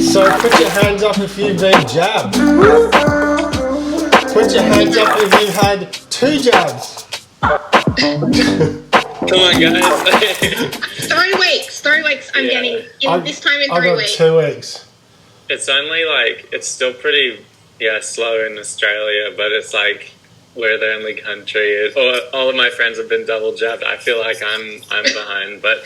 So put your hands up if you've been jabbed. Put your hands up if you've had 2 jabs. Come on, guys. 3 weeks. 3 weeks I'm getting this time in 3 weeks. I got 2 weeks. It's only like, it's still pretty, slow in Australia, but it's like, we're the only country. All of my friends have been double jabbed. I feel like I'm behind, but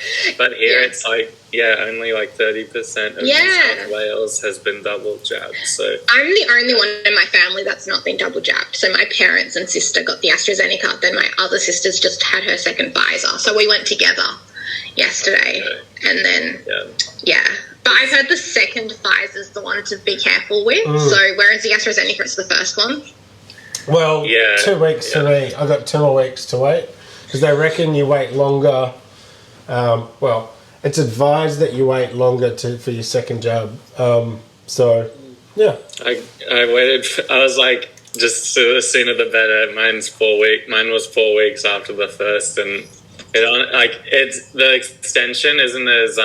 here it's like only like 30% of New South Wales has been double jabbed. So I'm the only one in my family that's not been double jabbed. So my parents and sister got the AstraZeneca. Then my other sister's just had her second Pfizer. So we went together yesterday, and then But I've heard the second Pfizer's the one to be careful with. So whereas the AstraZeneca is the first one. Well, 2 weeks to me. I've got 2 more weeks to wait because they reckon you wait longer. It's advised that you wait longer for your second jab. I waited. I was like, just the sooner the better. Mine was 4 weeks after the first, and the extension isn't as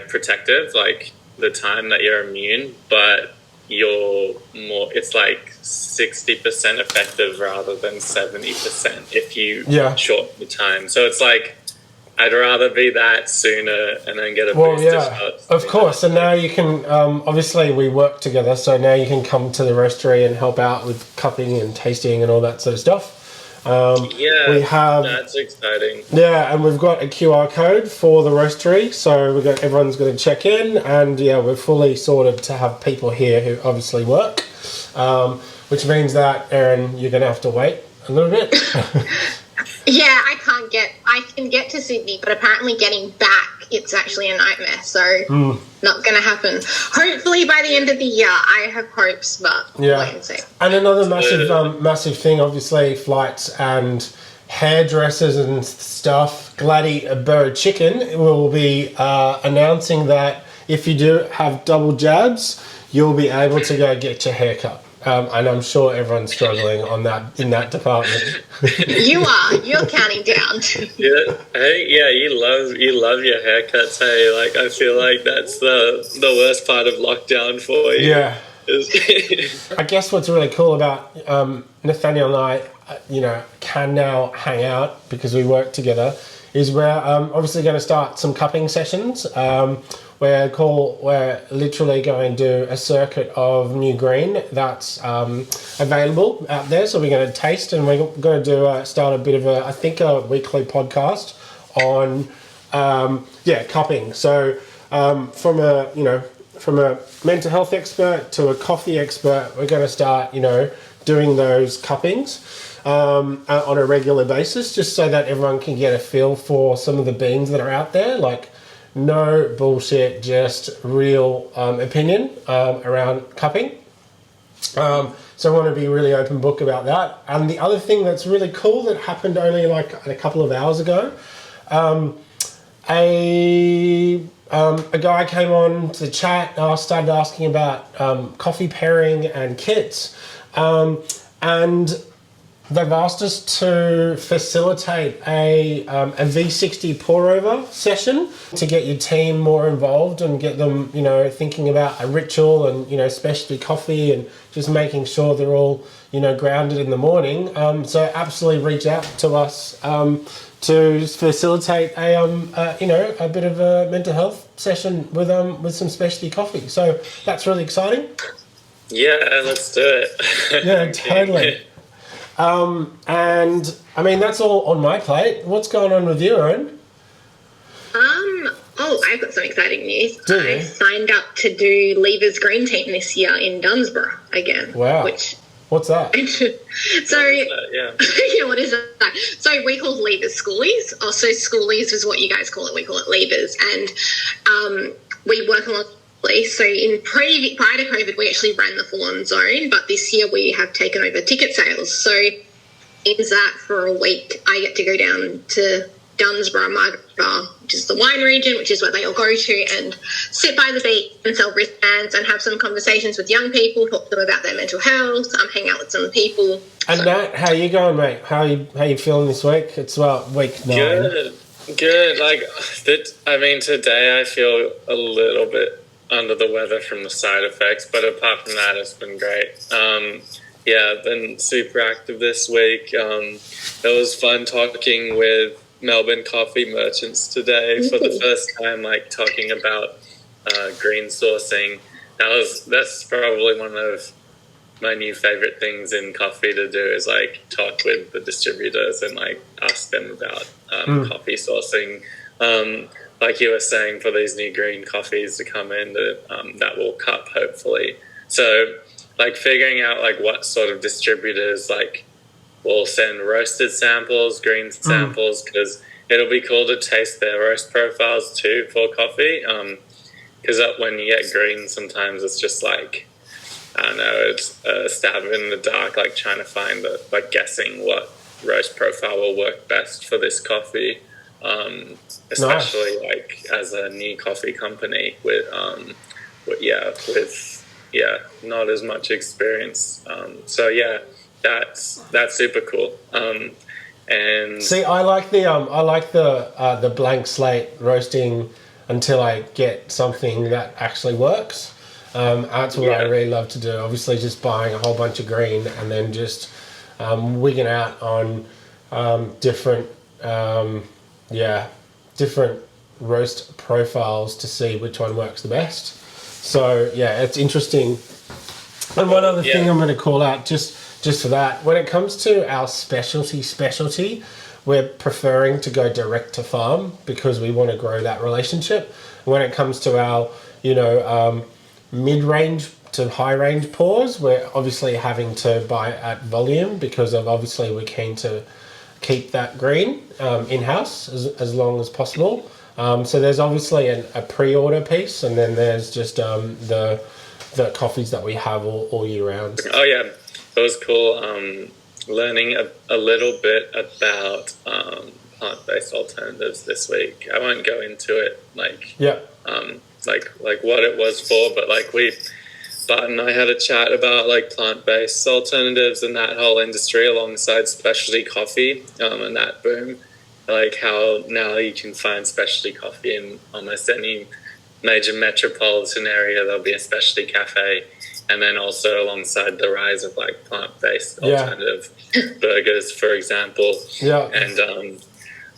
protective, like the time that you're immune, but it's like 60% effective rather than 70% if you shorten the time. So it's like, I'd rather be that sooner and then get a booster shot. Of course. And now you can, obviously we work together, so now you can come to the roastery and help out with cupping and tasting and all that sort of stuff. We have, that's exciting. Yeah, and we've got a QR code for the roastery, so everyone's going to check in, and we're fully sorted to have people here who obviously work, which means that, Erin, you're going to have to wait a little bit. I can get to Sydney, but apparently getting back, it's actually a nightmare, so not going to happen. Hopefully by the end of the year, I have hopes, but wait and see. And another massive thing, obviously, flights and hairdressers and stuff. Gladdy Burrow Chicken will be announcing that if you do have double jabs, you'll be able to go get your hair cut. And I'm sure everyone's struggling in that department. You're counting down. You love your haircuts. Hey, like I feel like that's the worst part of lockdown for you. Yeah. I guess what's really cool about Nathaniel and I, can now hang out because we work together, is we're obviously going to start some cupping sessions. We're literally going to do a circuit of new green that's available out there. So we're going to taste, and we're going to start a bit of a weekly podcast on cupping. So from a mental health expert to a coffee expert, we're going to start doing those cuppings on a regular basis, just so that everyone can get a feel for some of the beans that are out there, like. No bullshit, just real opinion around cupping. So I want to be really open book about that. And the other thing that's really cool that happened only like a couple of hours ago, a guy came on to the chat and I started asking about coffee pairing and kits. And they've asked us to facilitate a V60 pour-over session to get your team more involved and get them, thinking about a ritual and, specialty coffee and just making sure they're all, grounded in the morning. So absolutely reach out to us to facilitate a bit of a mental health session with some specialty coffee. So that's really exciting. Yeah, let's do it. Yeah, totally. And I mean, that's all on my plate. What's going on with you, Erin? I've got some exciting news. Do you? I signed up to do Lever's Green Team this year in Dunsborough again. Wow. What's that? So, what is that? So we call Levers Schoolies. Also, Schoolies is what you guys call it. We call it Levers. And we work along. So prior to COVID, we actually ran the full-on zone, but this year we have taken over ticket sales. So is that for a week I get to go down to Dunsborough, Margaret, which is the wine region, which is where they all go to, and sit by the beach and sell wristbands and have some conversations with young people, talk to them about their mental health, hang out with some people. And Matt, how you going, mate? How you feeling this week? It's week 9. Good. Like, today I feel a little bit under the weather from the side effects, but apart from that, it's been great. Yeah, I've been super active this week. It was fun talking with Melbourne coffee merchants today for the first time, like talking about green sourcing. That's probably one of my new favorite things in coffee to do, is like talk with the distributors and like ask them about coffee sourcing. Like you were saying, for these new green coffees to come in that will cup, hopefully. So like figuring out like what sort of distributors like will send roasted samples, green samples, because it'll be cool to taste their roast profiles too for coffee. Because when you get green, sometimes it's just like, I don't know, it's a stab in the dark, like trying to find guessing what roast profile will work best for this coffee. Especially like as a new coffee company with not as much experience. So yeah, that's super cool. And see, I like the blank slate roasting until I get something that actually works. That's what I really love to do. Obviously, just buying a whole bunch of green and then just wigging out on different roast profiles to see which one works the best. So yeah, it's interesting. And one other thing I'm going to call out just for that, when it comes to our specialty, we're preferring to go direct to farm because we want to grow that relationship. When it comes to our, mid-range to high-range pours, we're obviously having to buy at volume because of obviously we're keen to keep that green in-house as long as possible. So there's obviously a pre-order piece, and then there's just the coffees that we have all year round. Oh yeah, it was cool learning a little bit about plant-based alternatives this week. I won't go into it like what it was for, but like Bart and I had a chat about like plant-based alternatives and that whole industry alongside specialty coffee and that boom. Like how now you can find specialty coffee in almost any major metropolitan area. There'll be a specialty cafe, and then also alongside the rise of like plant-based alternative burgers, for example. And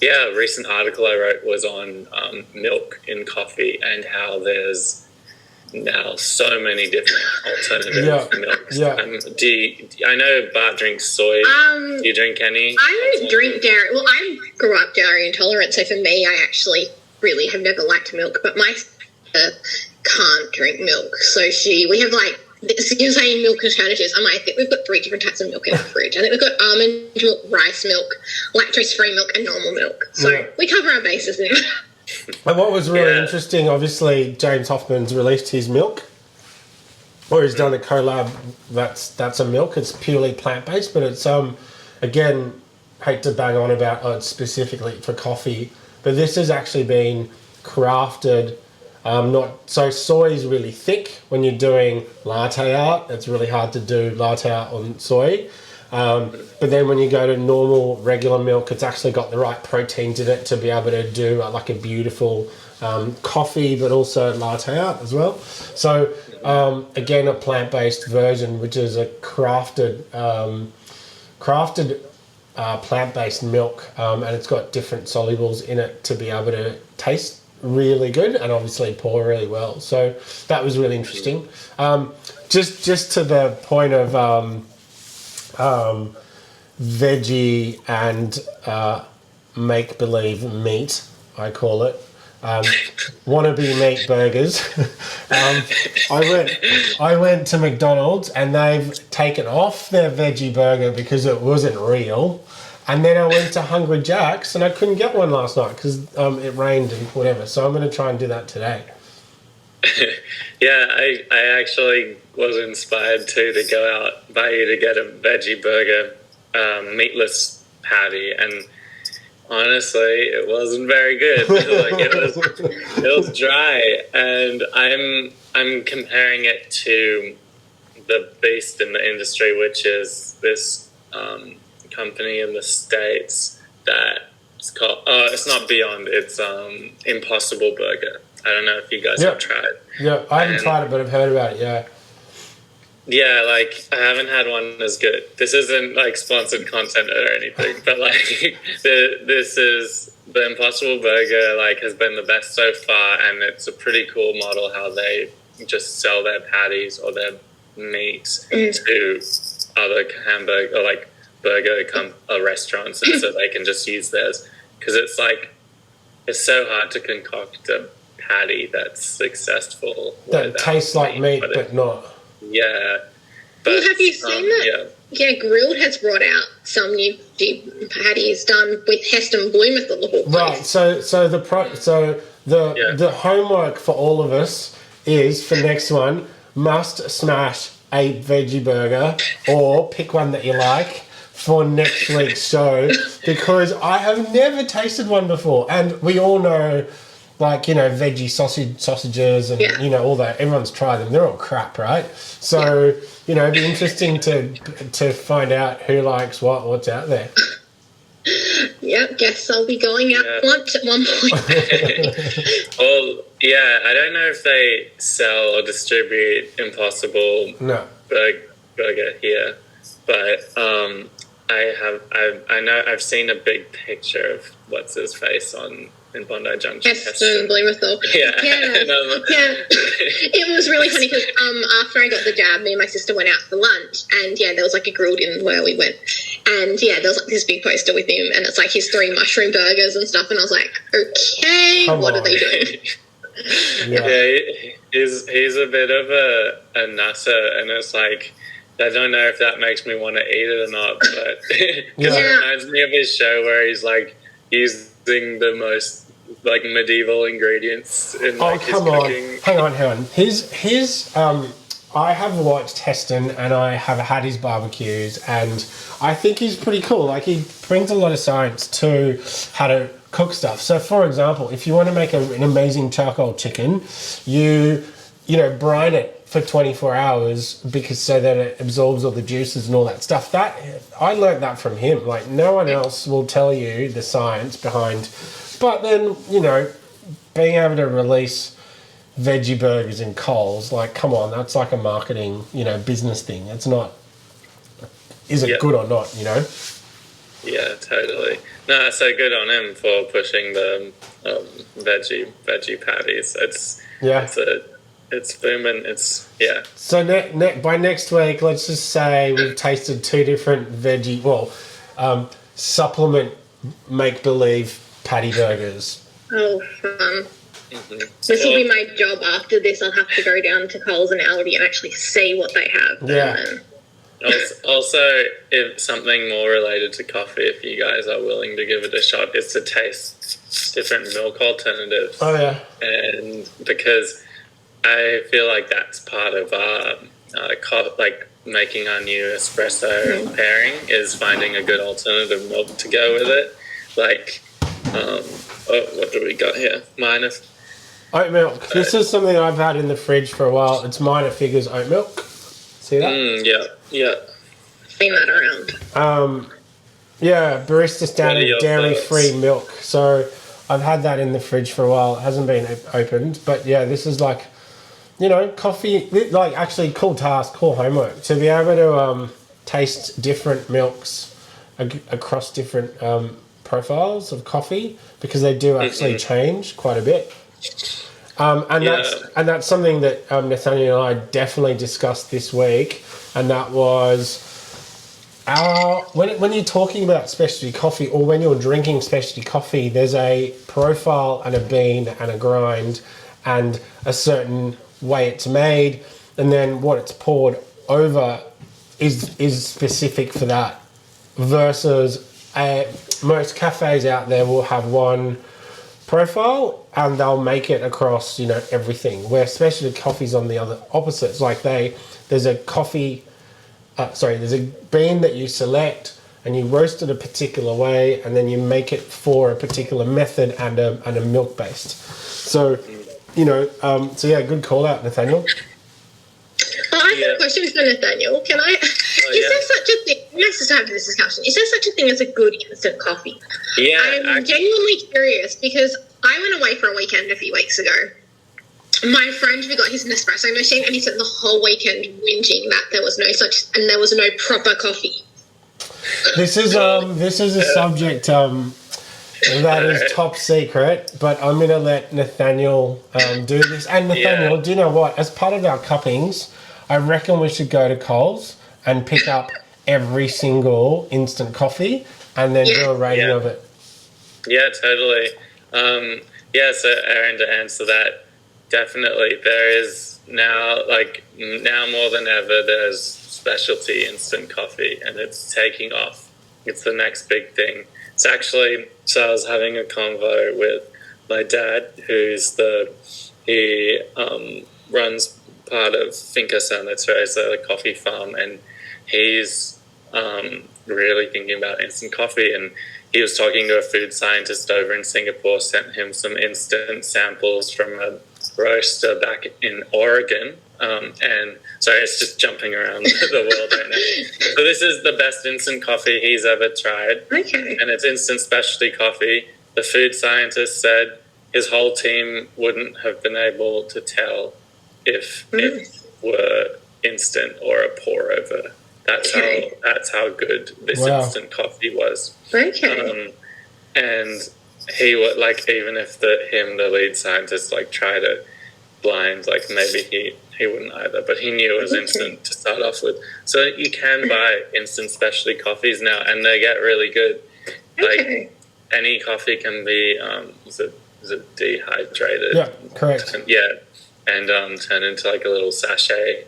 a recent article I wrote was on milk in coffee and how there's now so many different alternative milks. I know Bart drinks soy. Do you drink any? I don't drink dairy. Well, I grew up dairy intolerant, so for me, I actually really have never liked milk. But my sister can't drink milk, so we have like, you're saying milk alternatives. I think we've got 3 different types of milk in the fridge. I think we've got almond milk, rice milk, lactose-free milk, and normal milk. So we cover our bases now. And what was really interesting, obviously, James Hoffman's released his milk, or he's done a collab that's a milk. It's purely plant-based, but it's again, hate to bang on about it's specifically for coffee, but this has actually been crafted. So soy is really thick when you're doing latte art. It's really hard to do latte art on soy. But then when you go to normal, regular milk, it's actually got the right proteins in it to be able to do like a beautiful coffee, but also latte art as well. So again, a plant-based version, which is a crafted plant-based milk, and it's got different solubles in it to be able to taste really good and obviously pour really well. So that was really interesting. Just to the point of veggie and make-believe meat, I call it. Wannabe meat burgers. I went to McDonald's and they've taken off their veggie burger because it wasn't real. And then I went to Hungry Jack's and I couldn't get one last night because it rained and whatever. So I'm going to try and do that today. I actually was inspired to go out by you to get a veggie burger, meatless patty, and honestly, it wasn't very good. Like it was dry, and I'm comparing it to the beast in the industry, which is this company in the States that it's called. It's not Beyond. It's Impossible Burger. I don't know if you guys Yep. have tried. Yeah, I haven't tried it, but I've heard about it. Yeah. Yeah, like I haven't had one as good. This isn't like sponsored content or anything, but like this is the Impossible Burger. Like has been the best so far, and it's a pretty cool model how they just sell their patties or their meat to other hamburger or like burger restaurants, and so they can just use theirs because it's like it's so hard to concoct a patty that's successful That tastes like meat, but not. Yeah. But, Well, have you seen that? Yeah, Grilled has brought out some new patties done with Heston Blumenthal of all places. Right. So the homework for all of us is for next one must smash a veggie burger or pick one that you like for next week's show because I have never tasted one before, and we all know. Like, you know, veggie sausages and, you know, all that. Everyone's tried them. They're all crap, right? So, you know, it'd be interesting to find out who likes what's out there. Yep, guess I'll be going out for lunch at one point. Well, yeah, I don't know if they sell or distribute Impossible Burger here, but I've seen a big picture of what's his face in Bondi Junction. Heston Blumenthal. Yeah. It was really funny because after I got the jab, me and my sister went out for lunch, and there was like a Grilled in where we went, and there was like this big poster with him, and it's like his 3 mushroom burgers and stuff, and I was like, okay, what are they doing? He's a bit of a nutter, and it's like I don't know if that makes me want to eat it or not, but because it reminds me of his show where he's like using the most like medieval ingredients in like his cooking. Hang on. His I have watched Heston and I have had his barbecues, and I think he's pretty cool. Like he brings a lot of science to how to cook stuff. So for example, if you want to make an amazing charcoal chicken, you brine it for 24 hours because so that it absorbs all the juices and all that stuff. That I learned that from him. Like no one else will tell you the science behind. But then, being able to release veggie burgers in Coles, like come on, that's like a marketing, business thing. It's not is it good or not, Yeah, totally. No, so good on him for pushing the veggie patties. It's booming. So by next week, let's just say we've tasted 2 different supplement make-believe patty burgers. Oh, fun. This will be my job after this. I'll have to go down to Coles and Aldi and actually see what they have. Yeah. Also, if something more related to coffee, if you guys are willing to give it a shot, is to taste different milk alternatives. Oh, yeah. And because I feel like that's part of making our new espresso pairing is finding a good alternative milk to go with it. Like, what do we got here? Oat milk. This is something I've had in the fridge for a while. It's Minor Figures oat milk. See that? Yeah. Seen that around. Barista standard dairy-free milk. So I've had that in the fridge for a while. It hasn't been opened, but this is like, coffee. Like actually, cool task, cool homework to be able to taste different milks across different profiles of coffee because they do actually change quite a bit. That's something that Nathaniel and I definitely discussed this week, and that was when you're talking about specialty coffee or when you're drinking specialty coffee, there's a profile and a bean and a grind and a certain way it's made, and then what it's poured over is specific for that versus most cafes out there will have one profile and they'll make it across everything, where specialty coffee's on the other opposites. Like there's a bean that you select and you roast it a particular way and then you make it for a particular method and a milk based. So good call out, Nathaniel. I have a question for Nathaniel. Can I? Is there such a thing? Let's just have this discussion. Is there such a thing as a good instant coffee? Yeah, I'm genuinely curious because I went away for a weekend a few weeks ago, my friend forgot his Nespresso machine, and he spent the whole weekend whinging that there was no proper coffee. This is a subject that is top secret, but I'm going to let Nathaniel do this. And Nathaniel, do you know what? As part of our cuppings, I reckon we should go to Coles and pick up every single instant coffee and then do a rating of it. Yeah, totally. So Erin, to answer that, definitely there is now more than ever, there's specialty instant coffee, and it's taking off. It's the next big thing. It's actually, so I was having a convo with my dad, he runs part of Finca San Teresa, the coffee farm, and he's really thinking about instant coffee. And he was talking to a food scientist over in Singapore, sent him some instant samples from a roaster back in Oregon. And sorry, it's just jumping around the world right now. So this is the best instant coffee he's ever tried. Okay. And it's instant specialty coffee. The food scientist said his whole team wouldn't have been able to tell if it were instant or a pour over. That's how good this instant coffee was. Okay. And he would, like, even if the lead scientist, like, tried it blind, like, maybe he wouldn't either, but he knew it was instant to start off with. So you can buy instant specialty coffees now, and they get really good. Like, any coffee can be is it dehydrated? Yeah, correct. And turn into like a little sachet.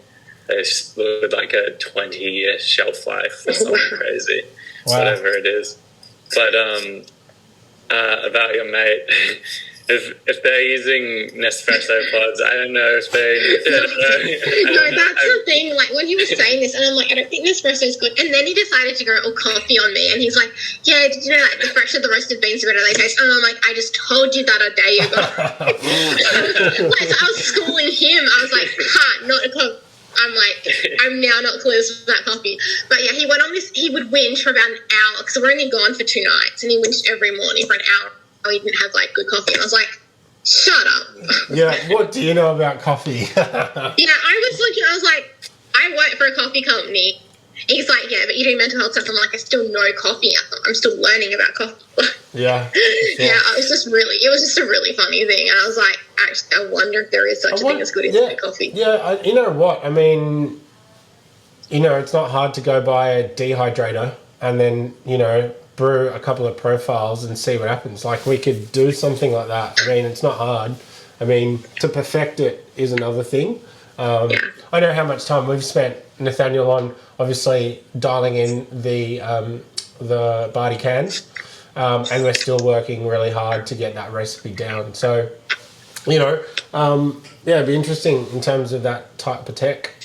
With like a 20-year shelf life or something crazy. Whatever it is. But about your mate, if they're using Nespresso pods, I don't know if they... No, that's the thing. Like, when he was saying this, and I'm like, I don't think Nespresso is good. And then he decided to go all coffee on me, and he's like, yeah, did you know, like, the fresher the roasted beans, the better they taste? And I'm like, I just told you that a day ago. Like, so I was schooling him. I was like, not a coffee. I'm like, I'm now not clueless about coffee. But yeah, he went on this, he would whinge for about an hour, because we're only gone for 2 nights, and he whinged every morning for an hour. He didn't have, like, good coffee. And I was like, shut up. Yeah, what do you know about coffee? Yeah, I was like, I work for a coffee company. He's like, yeah, but you do mental health stuff. I'm like, I still know coffee. I'm still learning about coffee. Yeah. Yeah, it was just a really funny thing. And I was like, actually, I wonder if there is such a thing as good instant coffee. Yeah, you know what? I mean, it's not hard to go buy a dehydrator and then, brew a couple of profiles and see what happens. Like, we could do something like that. I mean, it's not hard. I mean, to perfect it is another thing. I know how much time we've spent, Nathaniel, on obviously dialing in the Barty cans, and we're still working really hard to get that recipe down. So, it'd be interesting in terms of that type of tech.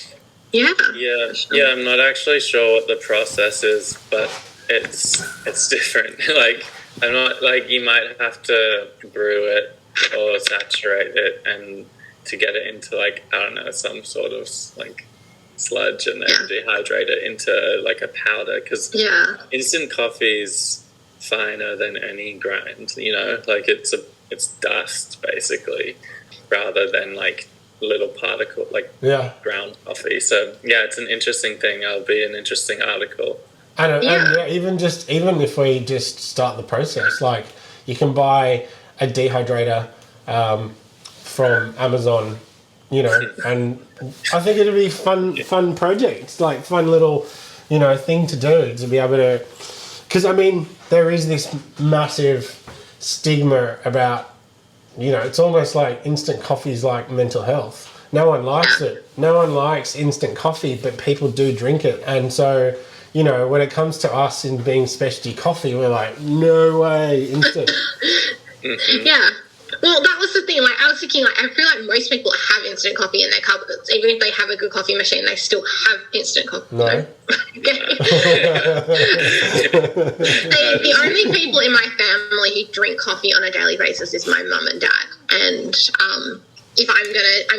Yeah. Yeah, I'm not actually sure what the process is, but it's different. Like, I'm not, like, you might have to brew it or saturate it and to get it into, like, I don't know, some sort of, like, sludge, and then dehydrate it into, like, a powder, because instant coffee's finer than any grind, like, it's dust, basically, rather than, like, little particle, like, ground coffee. So, it's an interesting thing. It'll be an interesting article. And even if we just start the process, like, you can buy a dehydrator from Amazon, and I think it'd be fun project, like fun little, thing to do, to be able to, because I mean, there is this massive stigma about, it's almost like instant coffee is like mental health. No one likes it. No one likes instant coffee, but people do drink it. And so, when it comes to us in being specialty coffee, we're like, no way, instant. Yeah. Well, that was the thing. Like, I was thinking, like, I feel like most people have instant coffee in their cupboards. Even if they have a good coffee machine, they still have instant coffee. No. The only people in my family who drink coffee on a daily basis is my mum and dad. And if I'm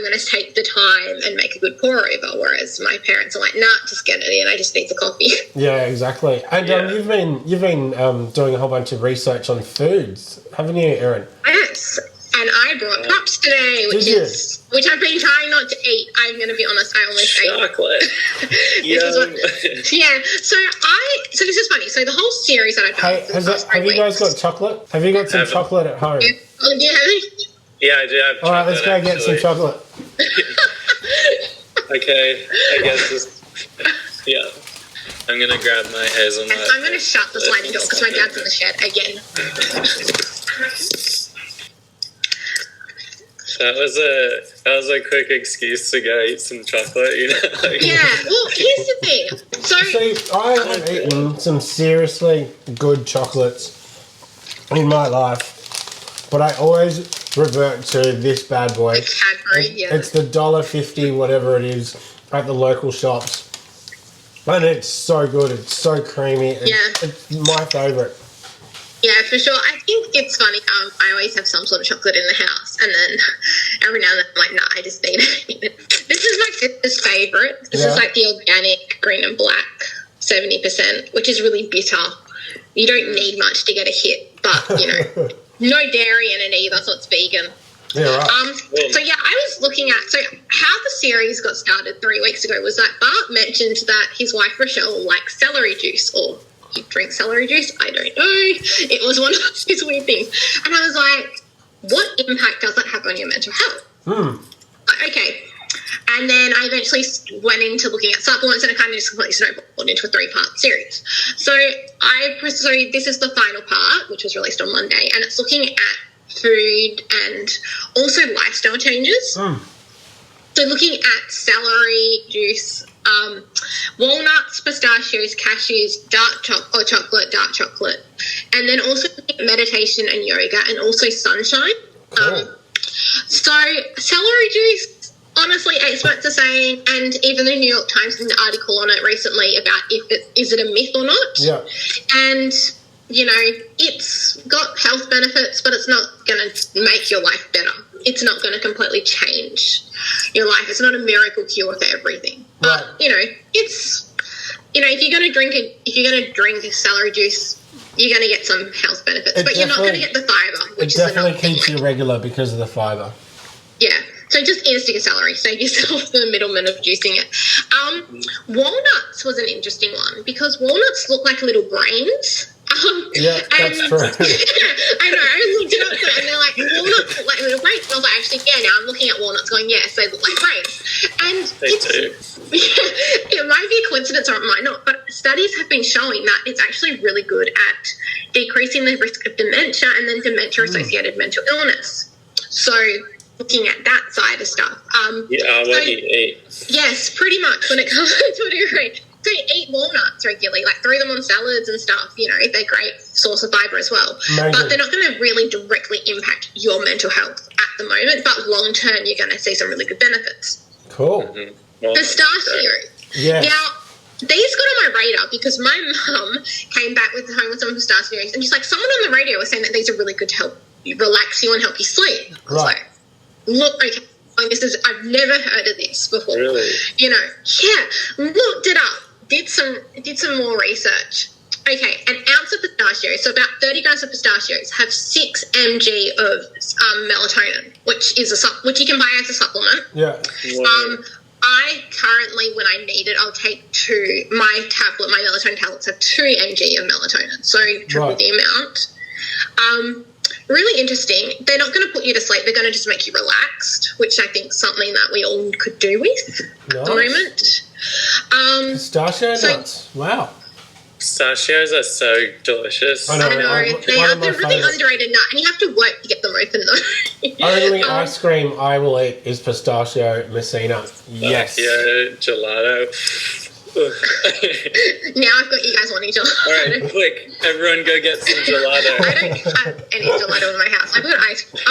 gonna take the time and make a good pour over, whereas my parents are like, nah, just get it in. I just need the coffee. Yeah, exactly. And you've been doing a whole bunch of research on foods, haven't you, Erin? Yes. And I brought props today, which is which I've been trying not to eat. I'm going to be honest, I almost ate chocolate. Yeah. So this is funny. So the whole series that I've done. Have you guys got chocolate? Have you got some chocolate at home? Yeah. Yeah, I do have chocolate. All right, let's go get some chocolate. Okay, I guess this. Yeah. I'm going to grab my hazelnut. I'm going to shut the sliding door because my dad's in the shed again. That was a quick excuse to go eat some chocolate, you know? Yeah, well, here's the thing. So See, I haven't eaten some seriously good chocolates in my life, but I always revert to this bad boy. Cadbury, yeah. It's the $1.50, whatever it is, at the local shops. And it's so good. It's so creamy. It's my favourite. Yeah, for sure. I think it's funny. I always have some sort of chocolate in the house, and then every now and then I'm like, nah, I just need it. This is my sister's favourite. This is like the organic green and black 70%, which is really bitter. You don't need much to get a hit, but, you know, no dairy in it either, so it's vegan. Yeah, right. So yeah, I was looking at how the series got started 3 weeks ago was that Bart mentioned that his wife Rochelle likes celery juice, or he drinks celery juice. I don't know. It was one of those weird things, and I was like, what impact does that have on your mental health? Okay. And then I eventually went into looking at supplements, and it kind of just completely snowballed into a 3-part series. So this is the final part, which was released on Monday, and it's looking at food and also lifestyle changes. So looking at celery juice, walnuts, pistachios, cashews, dark chocolate, and then also meditation and yoga, and also sunshine. Cool. So celery juice, honestly, experts are saying, and even the New York Times did an article on it recently about is it a myth or not. Yeah. And you know, it's got health benefits, but it's not going to make your life better. It's not going to completely change your life. It's not a miracle cure for everything. But, you know, it's, you know, if you're going to drink celery juice, you're going to get some health benefits. But you're not going to get the fiber, which it definitely keeps you regular because of the fiber. Yeah. So just eat a stick of celery. Save yourself the middleman of juicing it. Walnuts was an interesting one because walnuts look like little brains. Yeah, that's true. I know. I looked it up and they're like, walnuts look like little brains. And I was like, actually, yeah, now I'm looking at walnuts going, yes, they look like brains. And They do. It might be a coincidence or it might not, but studies have been showing that it's actually really good at decreasing the risk of dementia and then dementia-associated mental illness. So looking at that side of stuff. What you eat. Yes, pretty much when it comes to what you eat. So eat walnuts regularly, like throw them on salads and stuff, you know, they're a great source of fibre as well. Amazing. But they're not going to really directly impact your mental health at the moment, but long term you're going to see some really good benefits. Cool. Pistachios. Yes. Now, these got on my radar because my mum came back home with some pistachios and she's like, someone on the radio was saying that these are really good to help you relax you and help you sleep. I was like, look, okay, I've never heard of this before. Really? You know, looked it up. Did some more research. Okay, an ounce of pistachios, so about 30 grams of pistachios, have 6 mg of melatonin, which which you can buy as a supplement. Yeah. Wow. I currently, when I need it, I'll take my melatonin tablets have 2 mg of melatonin, so triple the amount. Really interesting. They're not going to put you to sleep. They're going to just make you relaxed, which I think is something that we all could do with at the moment. Pistachio nuts. Wow. Pistachios are so delicious. I know. They're really underrated nut, and you have to work to get them open though. Only ice cream I will eat is pistachio messina. Yes. Gelato. Now I've got you guys wanting gelato. All right, quick, everyone go get some gelato. I don't have any gelato in my house. I've got ice cream.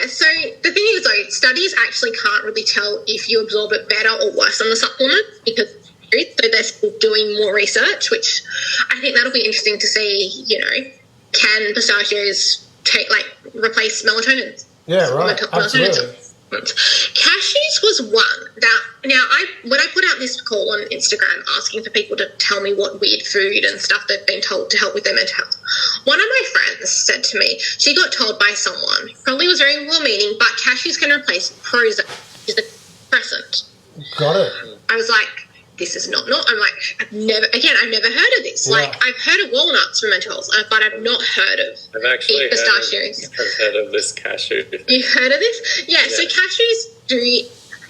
So the thing is though, studies actually can't really tell if you absorb it better or worse than the supplement because so they're still doing more research, which I think that'll be interesting to see, you know, can pistachios replace melatonin? Yeah, right. Absolutely. Cashews was one. Now, when I put out this call on Instagram asking for people to tell me what weird food and stuff they've been told to help with their mental health, one of my friends said to me she got told by someone, probably was very well-meaning, but cashews can replace Prozac, which is a depressant. Got it. I was like, this is not. I'm like, I've never heard of this. Yeah. Like, I've heard of walnuts for mental health, but I've not heard of pistachios. I've heard of this cashew. You've heard of this? Yeah, so cashews do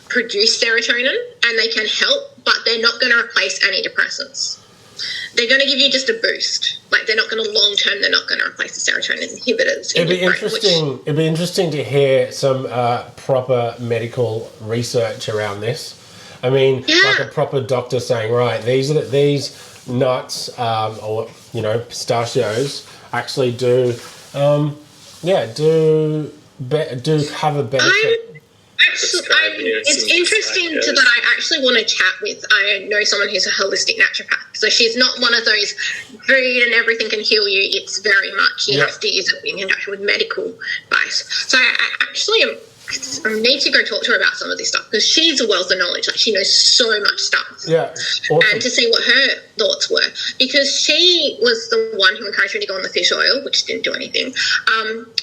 produce serotonin and they can help, but they're not going to replace antidepressants. They're going to give you just a boost. Like, they're not going to long-term, they're not going to replace the serotonin inhibitors. It'd be interesting to hear some proper medical research around this. I mean, like a proper doctor saying, right, these nuts or, pistachios actually do have a benefit. It's interesting that I actually want to chat with. I know someone who's a holistic naturopath, so she's not one of those food and everything can heal you. It's very much you have to use it in conjunction with medical advice. So I need to go talk to her about some of this stuff because she's a wealth of knowledge. Like, she knows so much stuff. Yeah, awesome. And to see what her thoughts were, because she was the one who encouraged me to go on the fish oil, which didn't do anything.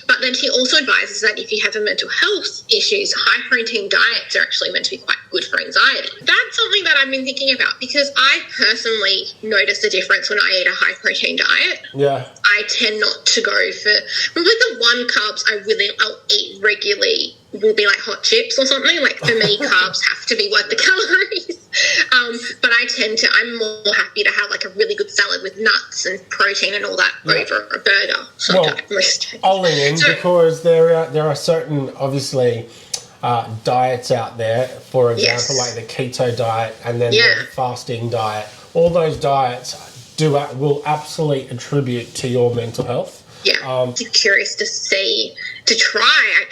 But then she also advises that if you have a mental health issues, high protein diets are actually meant to be quite good for anxiety. That's something that I've been thinking about because I personally notice a difference when I eat a high protein diet. Yeah. I tend not to go for probably the one carbs I'll eat regularly will be like hot chips or something. Like, for me, carbs have to be worth the calories. But I'm more happy to have like a really good salad with nuts and protein and all that over a burger. I'll lean in because there are certain, obviously, diets out there, for example, like the keto diet and then the fasting diet. All those diets will absolutely attribute to your mental health. Yeah, I'm curious to try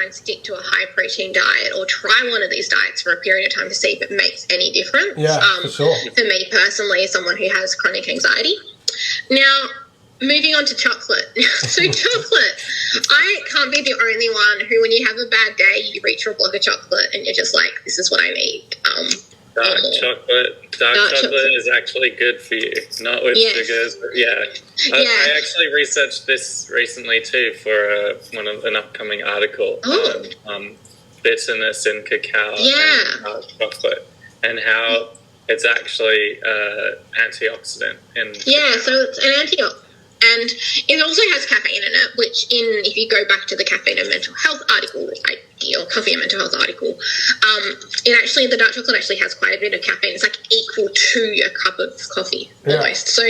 and stick to a high protein diet or try one of these diets for a period of time to see if it makes any difference. Yeah, for sure. For me personally, as someone who has chronic anxiety. Now, moving on to chocolate. So chocolate, I can't be the only one who, when you have a bad day, you reach for a block of chocolate and you're just like, this is what I need. Dark chocolate is actually good for you, not with sugars. But I actually researched this recently too for an upcoming article on bitterness in cacao and dark chocolate and how it's actually antioxidant in cacao. So it's an antioxidant. And it also has caffeine in it, which if you go back to the Caffeine and Mental Health article, or Coffee and Mental Health article, the dark chocolate actually has quite a bit of caffeine. It's like equal to your cup of coffee almost. So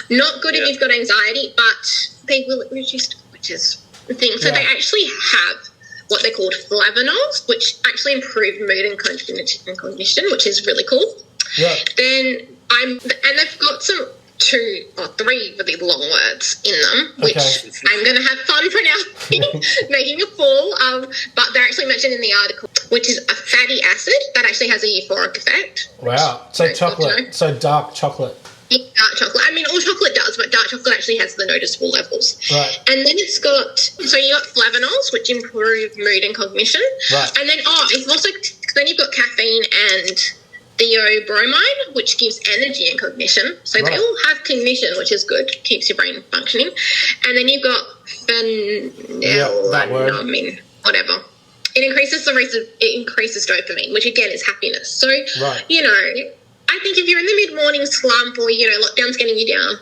not good if you've got anxiety, but they will reduce, which is the thing. So they actually have what they're called flavonols, which actually improve mood and cognition, which is really cool. Yeah. And they've got three really long words in them, which I'm going to have fun pronouncing, making a fool of, but they're actually mentioned in the article, which is a fatty acid that actually has a euphoric effect. Wow. So chocolate. So dark chocolate. Yeah, dark chocolate. I mean, all chocolate does, but dark chocolate actually has the noticeable levels. Right. And then you got flavonols, which improve mood and cognition. Right. And then, then you've got caffeine and theobromine, which gives energy and cognition. So they all have cognition, which is good, keeps your brain functioning. And then you've got whatever. It increases dopamine, which again is happiness. So, I think if you're in the mid-morning slump or, lockdown's getting you down,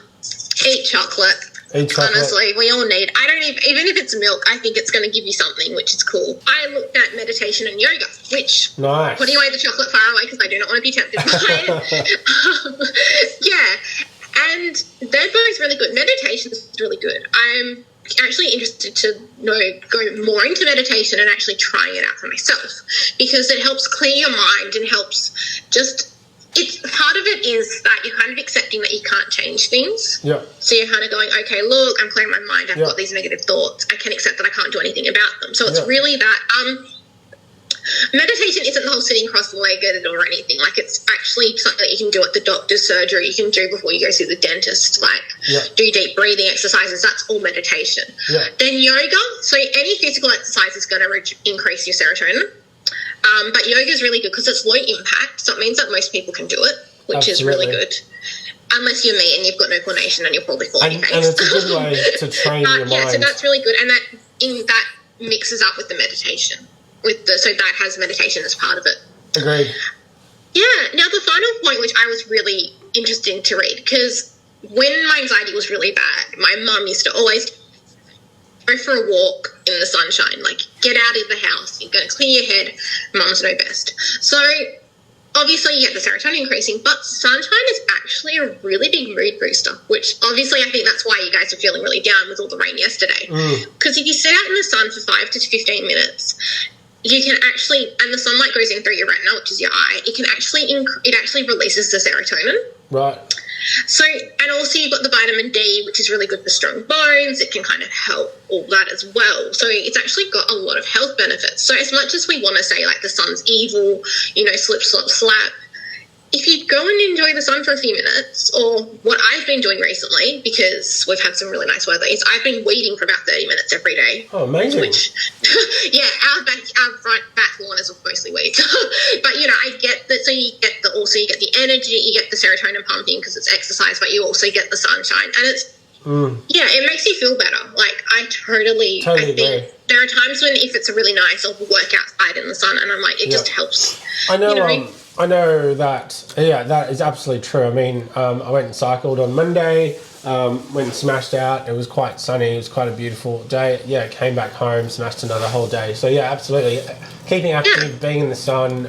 eat chocolate. Honestly, we all need. I don't even if it's milk, I think it's going to give you something, which is cool. I looked at meditation and yoga, which putting away the chocolate far away because I do not want to be tempted by it. And they're both really good. Meditation is really good. I'm actually interested to go more into meditation and actually trying it out for myself because it helps clear your mind and helps it's part of it is that you're kind of accepting that you can't change things. Yeah. So you're kind of going, okay, look, I'm clearing my mind. I've got these negative thoughts. I can accept that I can't do anything about them. So it's really that meditation isn't the whole sitting cross-legged or anything. Like, it's actually something that you can do at the doctor's surgery. You can do before you go see the dentist. Like, do deep breathing exercises. That's all meditation. Yeah. Then yoga. So any physical exercise is going to increase your serotonin. But yoga is really good because it's low impact, so it means that most people can do it, which is really good. Unless you're me and you've got no coordination and you're probably falling your face. And it's a good way to train your mind. Yeah, so that's really good. And that mixes up with the meditation. So that has meditation as part of it. Agreed. Yeah. Now, the final point, which I was really interested to read, because when my anxiety was really bad, my mum used to always go for a walk in the sunshine, like get out of the house, you're going to clear your head, mums know best. So obviously you get the serotonin increasing, but sunshine is actually a really big mood booster, which obviously I think that's why you guys are feeling really down with all the rain yesterday. Because if you sit out in the sun for 5 to 15 minutes, you can actually, and the sunlight goes in through your retina, which is your eye, it actually releases the serotonin. Right. So, and also you've got the vitamin D, which is really good for strong bones. It can kind of help all that as well. So it's actually got a lot of health benefits. So as much as we want to say like the sun's evil, slip, slop, slap, if you go and enjoy the sun for a few minutes, or what I've been doing recently, because we've had some really nice weather, is I've been weeding for about 30 minutes every day. Oh, amazing. Which, yeah, our front back lawn is mostly weeds. But, I get that. So you get the energy, you get the serotonin pumping because it's exercise, but you also get the sunshine. And it's, yeah, it makes you feel better. Like, I totally agree. Think there are times when if it's a really nice, I'll work outside in the sun and I'm like, it just helps. I know that, that is absolutely true. I mean, I went and cycled on Monday, went and smashed out. It was quite sunny. It was quite a beautiful day. Yeah, came back home, smashed another whole day. So, yeah, absolutely. Keeping active, being in the sun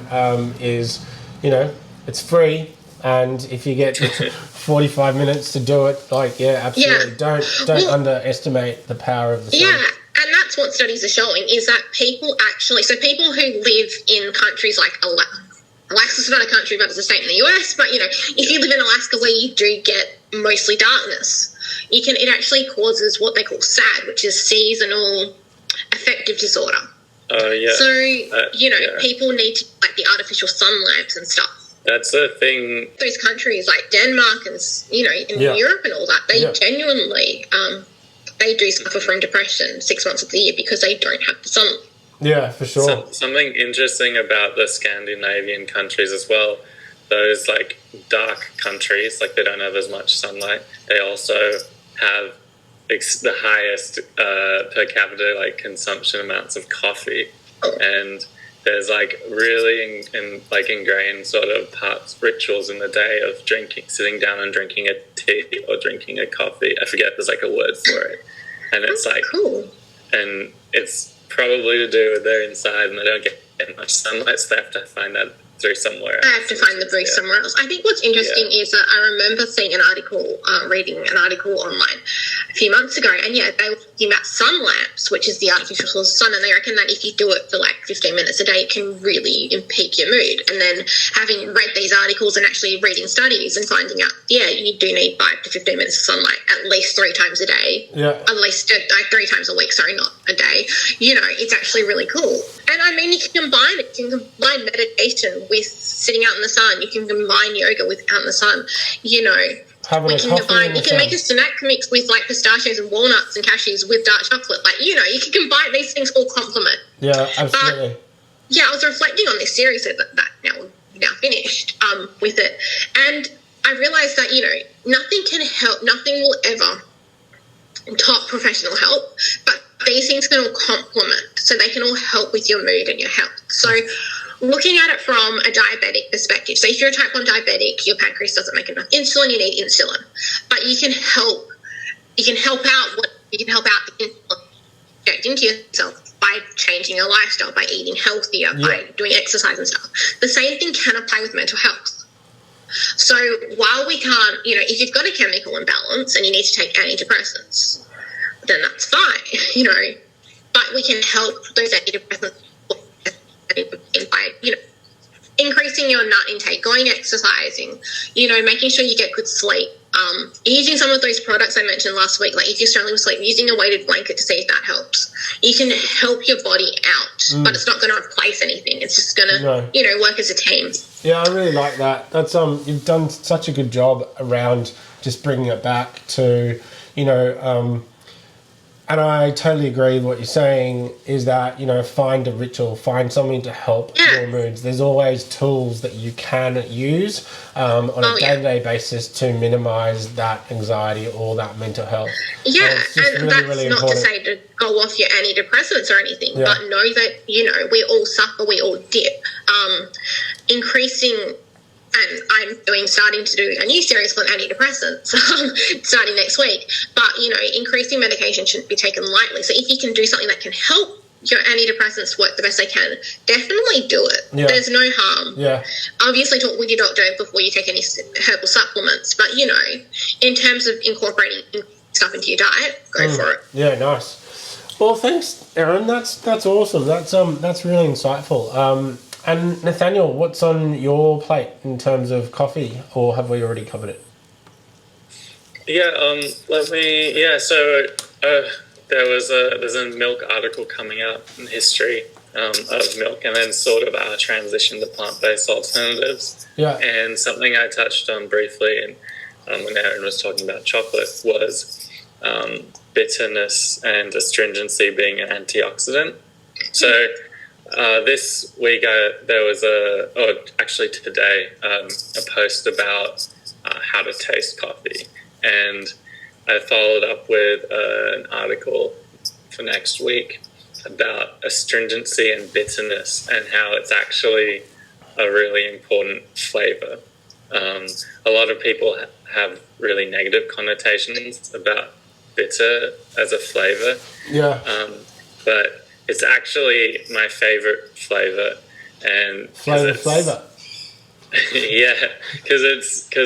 is, it's free. And if you get 45 minutes to do it, absolutely. Don't underestimate the power of the sun. Yeah. And that's what studies are showing, is that people who live in countries like Alaska's not a country, but it's a state in the US. But, if you live in Alaska where you do get mostly darkness, it actually causes what they call SAD, which is seasonal affective disorder. So, people need to, like, the artificial sun lamps and stuff. That's the thing. Those countries like Denmark and, in Europe and all that, they genuinely, they do suffer from depression 6 months of the year because they don't have the sun. Yeah, for sure. Something interesting about the Scandinavian countries as well, those like dark countries, like they don't have as much sunlight. They also have the highest per capita like consumption amounts of coffee, and there's like really ingrained sort of rituals in the day of sitting down and drinking a tea or drinking a coffee. I forget, there's like a word for it, and it's like cool. And it's probably to do with they're inside and they don't get much sunlight, so they have to find that through somewhere else. I have to find the boost somewhere else. I think what's interesting is that I remember seeing reading an article online a few months ago, and they were talking about sun lamps, which is the artificial source of sun, and they reckon that if you do it for like 15 minutes a day, it can really peak your mood. And then having read these articles and actually reading studies and finding out, you do need 5 to 15 minutes of sunlight at least 3 times a day. Yeah. At least 3 times a week, sorry, not a day. It's actually really cool. And I mean, you can combine it. You can combine meditation with sitting out in the sun. You can combine yoga with out in the sun. You can make a snack mix with like pistachios and walnuts and cashews with dark chocolate. Like, you can combine these things, all complement. Yeah, absolutely. I was reflecting on this series that now finished with it, and I realized that nothing can help. Nothing will ever top professional help, but these things can all complement, so they can all help with your mood and your health. So looking at it from a diabetic perspective, so if you're a type 1 diabetic, your pancreas doesn't make enough insulin, you need insulin. But you can help out insulin injecting to yourself by changing your lifestyle, by eating healthier, by doing exercise and stuff. The same thing can apply with mental health. So while we can't, if you've got a chemical imbalance and you need to take antidepressants, then that's fine, but we can help those antidepressants by, increasing your nut intake, going exercising, making sure you get good sleep, using some of those products I mentioned last week, like if you're struggling with sleep, using a weighted blanket to see if that helps. You can help your body out, but it's not going to replace anything. It's just going to, work as a team. Yeah, I really like that. That's you've done such a good job around just bringing it back to, And I totally agree with what you're saying is that, find a ritual, find something to help your moods. There's always tools that you can use on a day-to-day basis to minimize that anxiety or that mental health. Yeah, and that's not important. To say to go off your antidepressants or anything, but know that, we all suffer, we all dip. Increasing... And I'm starting to do a new series on antidepressants starting next week. But, increasing medication shouldn't be taken lightly. So if you can do something that can help your antidepressants work the best they can, definitely do it. Yeah. There's no harm. Yeah. Obviously talk with your doctor before you take any herbal supplements. But, in terms of incorporating stuff into your diet, go for it. Yeah, nice. Well, thanks, Erin. That's awesome. That's really insightful. And Nathaniel, what's on your plate in terms of coffee, or have we already covered it? So there's a milk article coming out in history of milk, and then sort of our transition to plant-based alternatives. Yeah. And something I touched on briefly, and when Erin was talking about chocolate, was bitterness and astringency being an antioxidant. So. This week there was today, a post about how to taste coffee, and I followed up with an article for next week about astringency and bitterness and how it's actually a really important flavor. A lot of people have really negative connotations about bitter as a flavor. Yeah. But it's actually my favorite flavor, and flavor. Yeah, because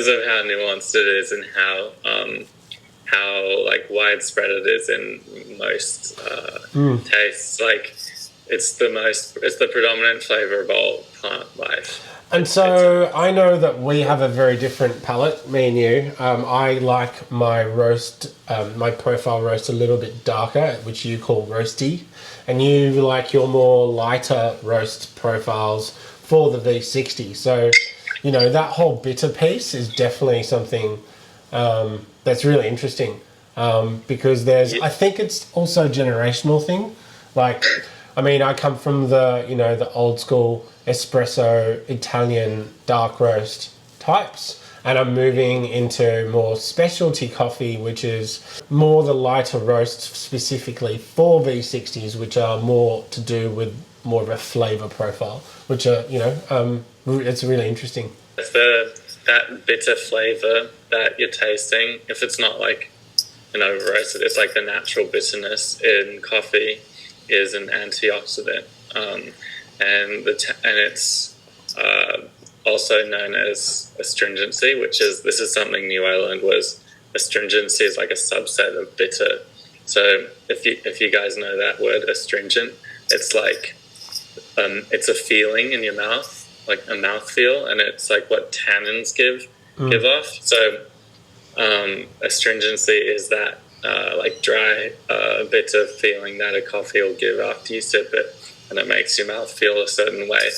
of how nuanced it is and how like widespread it is in most tastes. Like it's the predominant flavor of all plant life. And so I know that we have a very different palate, me and you. I like my roast, my profile roast a little bit darker, which you call roasty. And you like your more lighter roast profiles for the V60. So, that whole bitter piece is definitely something that's really interesting because I think it's also a generational thing. Like, I come from the old school espresso Italian dark roast types. And I'm moving into more specialty coffee, which is more the lighter roasts specifically for V60s, which are more to do with more of a flavour profile, which are, it's really interesting. That bitter flavour that you're tasting, if it's not like, roasted, it's like the natural bitterness in coffee is an antioxidant. And it's... also known as astringency, this is something new I learned, was astringency is like a subset of bitter. So if you guys know that word astringent, it's like it's a feeling in your mouth, like a mouthfeel, and it's like what tannins give off. So astringency is that like dry bitter feeling that a coffee will give after you sip it, and it makes your mouth feel a certain way.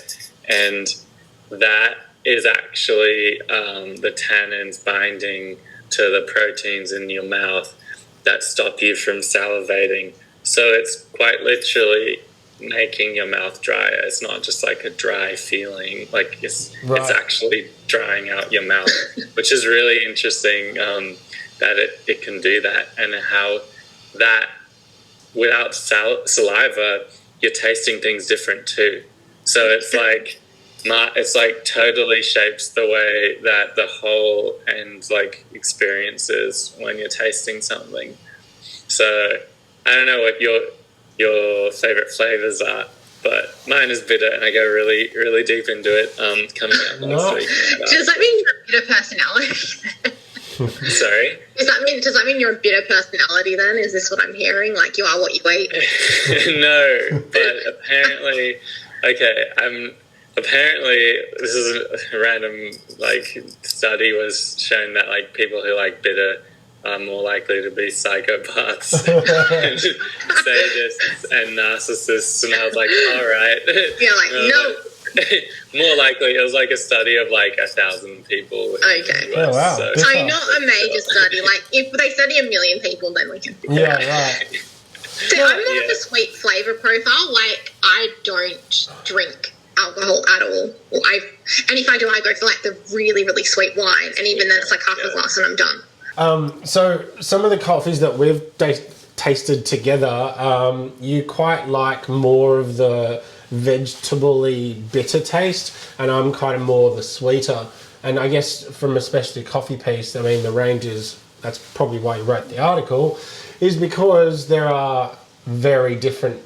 And that is actually the tannins binding to the proteins in your mouth that stop you from salivating. So it's quite literally making your mouth dry. It's not just like a dry feeling, like it's actually drying out your mouth, which is really interesting that it can do that, and how that without saliva, you're tasting things different too. So it's like totally shapes the way that the whole and like experiences when you're tasting something. So I don't know what your favorite flavors are, but mine is bitter, and I go really, really deep into it. Coming out next week. Does that mean you're a bitter personality? Sorry? Does that mean you're a bitter personality then? Is this what I'm hearing? Like you are what you eat? No, but apparently, apparently this is a random study was shown that people who like bitter are more likely to be psychopaths and sadists and narcissists, and I was like, all right. You're no. More likely, it was a study of 1,000 people. Okay. Oh, wow. So not a major study. If they study 1 million people, then we can. Yeah, right. So I'm more of a sweet flavour profile. Like, I don't drink alcohol at all. And if I do, I go for like the really, really sweet wine. And even then it's like half a glass and I'm done. So some of the coffees that we've tasted together, you quite like more of the vegetable-y bitter taste, and I'm kind of more the sweeter. And I guess from a specialty coffee piece, I mean, the range is, that's probably why you wrote the article, is because there are very different,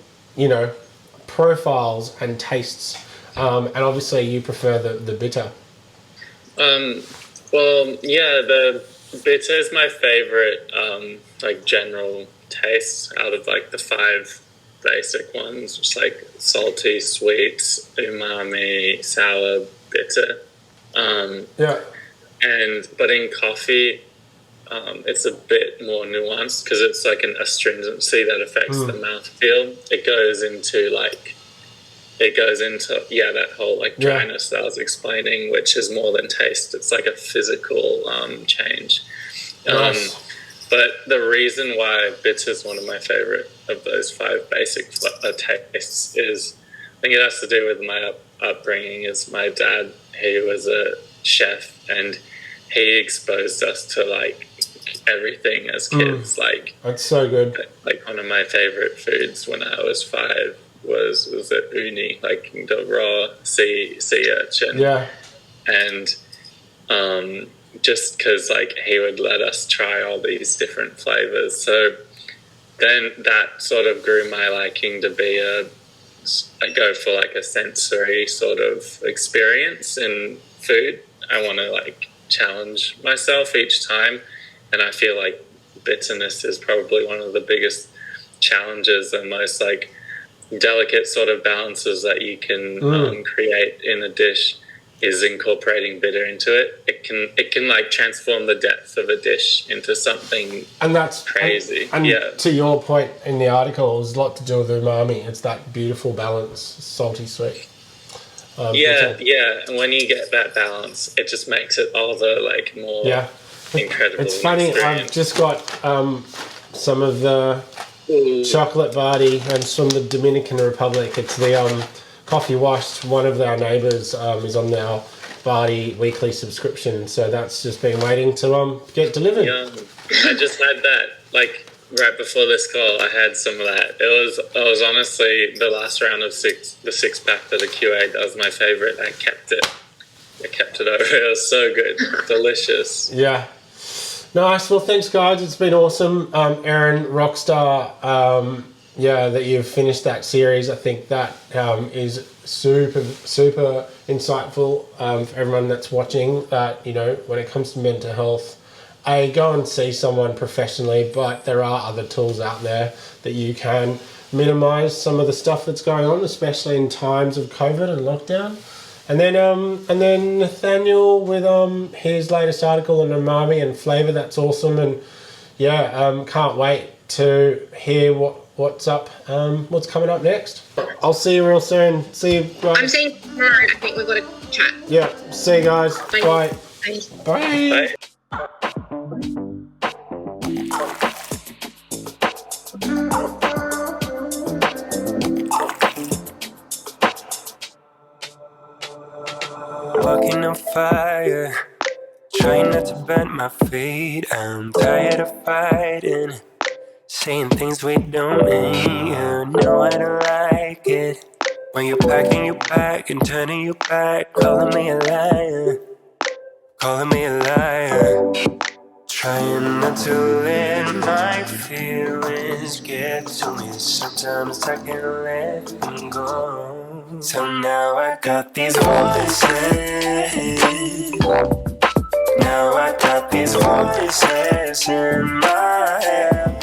profiles and tastes. And obviously you prefer the bitter. Well, yeah, the bitter is my favorite, like, general taste out of, like, the 5 basic ones. Just like salty, sweet, umami, sour, bitter. But in coffee, it's a bit more nuanced because it's like an astringency that affects the mouthfeel. It goes into that whole like dryness that I was explaining, which is more than taste. It's like a physical change. Nice. But the reason why bitter is one of my favorite of those 5 basic tastes is, I think it has to do with my upbringing. Is my dad, he was a chef and he exposed us to like everything as kids. Like, that's so good. Like, one of my favorite foods when I was 5 was the uni, like the raw sea urchin. Yeah. And just because like he would let us try all these different flavors, so then that sort of grew my liking to be I go for like a sensory sort of experience in food. I want to like challenge myself each time, and I feel like bitterness is probably one of the biggest challenges and most like delicate sort of balances that you can create in a dish is incorporating bitter into it. It can like transform the depth of a dish into something crazy. And to your point in the article, it was a lot to do with umami. It's that beautiful balance, salty, sweet. And when you get that balance, it just makes it all the like more incredible. It's funny. Experience. I've just got some of the chocolate Bardi, and it's from the Dominican Republic. It's the coffee washed. One of our neighbours is on our Bardi weekly subscription, so that's just been waiting to get delivered. Yeah, I just had that like right before this call. I had some of that. It was honestly the last round of the 6-pack that the QA does my favourite. I kept it over. It was so good, delicious. Yeah. Nice. Well, thanks, guys. It's been awesome. Erin, Rockstar, that you've finished that series. I think that is super, super insightful for everyone that's watching. That, when it comes to mental health, go and see someone professionally, but there are other tools out there that you can minimise some of the stuff that's going on, especially in times of COVID and lockdown. And then Nathaniel with his latest article on umami and flavour. That's awesome, and can't wait to hear what's up, what's coming up next. I'll see you real soon. See you, guys. I'm seeing you tomorrow. I think we've got a chat. Yeah, see you guys. Bye. Bye. Bye. Walking on fire, trying not to bend my feet. I'm tired of fighting, saying things we don't mean. You know I don't like it when you're packing your bag and turning your back, calling me a liar, trying not to let my feelings get to me. Sometimes I can't let them go. So now I got these voices. Now I got these voices in my head.